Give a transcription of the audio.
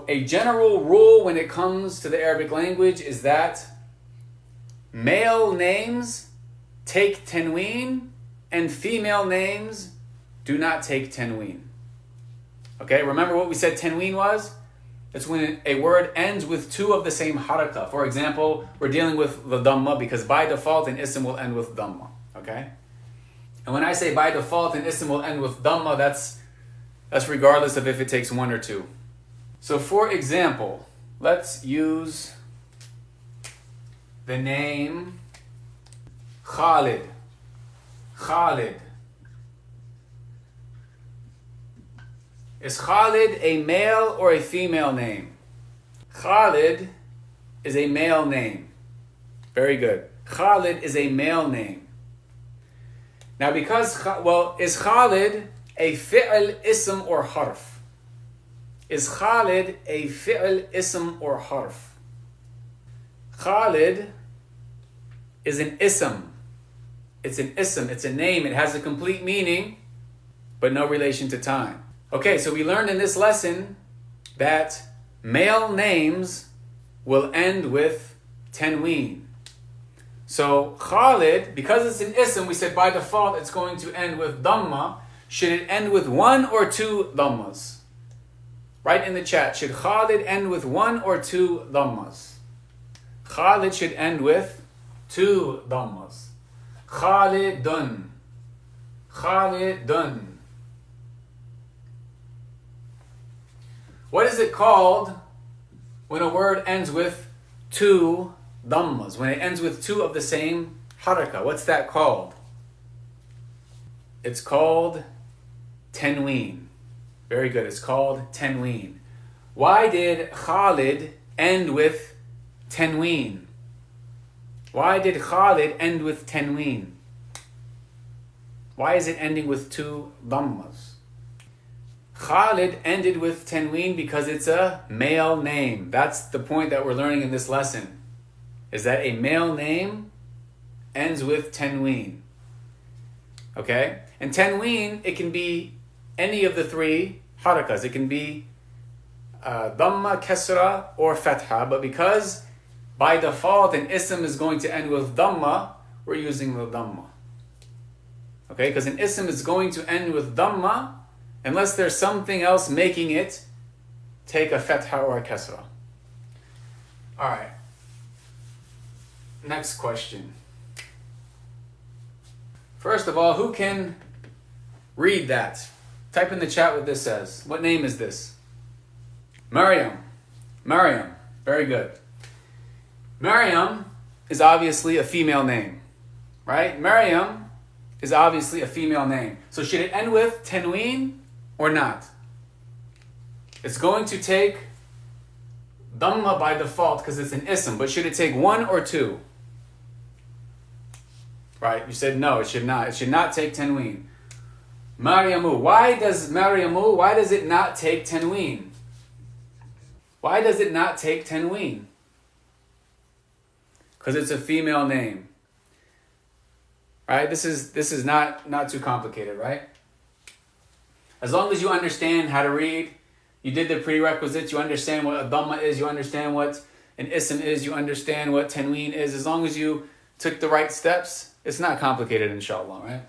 a general rule when it comes to the Arabic language is that male names take tanween and female names do not take tanween. Okay, remember what we said tanween was? It's when a word ends with two of the same harakah. For example, we're dealing with the dhamma because by default an ism will end with dhamma. Okay? And when I say by default an ism will end with dhamma, that's regardless of if it takes one or two. So for example, let's use the name Khalid. Khalid. Is Khalid a male or a female name? Khalid is a male name. Very good. Khalid is a male name. Now is Khalid a fi'l, ism, or harf? Is Khalid a fi'l, ism, or harf? Khalid is an ism. It's an ism. It's a name. It has a complete meaning, but no relation to time. Okay, so we learned in this lesson that male names will end with tanween. So Khalid, because it's an ism, we said by default it's going to end with dhamma. Should it end with one or two dhammas? Write in the chat, should Khalid end with one or two dhammas? Khalid should end with two dhammas. Khalidun. Khalidun. What is it called when a word ends with two dhammas? When it ends with two of the same harakah, what's that called? It's called tanween. Very good, it's called tanween. Why did Khalid end with tanween? Why did Khalid end with tanween? Why is it ending with two dhammas? Khalid ended with tanween because it's a male name. That's the point that we're learning in this lesson. Is that a male name ends with tanween. Okay? And tanween, it can be any of the three harakas. It can be dhamma, kasra, or fatha. But because by default an ism is going to end with dhamma, we're using the dhamma. Okay? Because an ism is going to end with dhamma unless there's something else making it take a fatha or a kasra. All right. Next question. First of all, who can read that? Type in the chat what this says. What name is this? Maryam. Maryam. Very good. Maryam is obviously a female name, right? Maryam is obviously a female name. So should it end with tanween or not? It's going to take dhamma by default because it's an ism, but should it take one or two? Right, you said no, it should not. It should not take tanween. Maryamu. Why does it not take tanween? Why does it not take tanween? Because it's a female name. Right? This is not too complicated, right? As long as you understand how to read, you did the prerequisites, you understand what a dhamma is, you understand what an ism is, you understand what tanween is. As long as you took the right steps, it's not complicated, inshallah, right?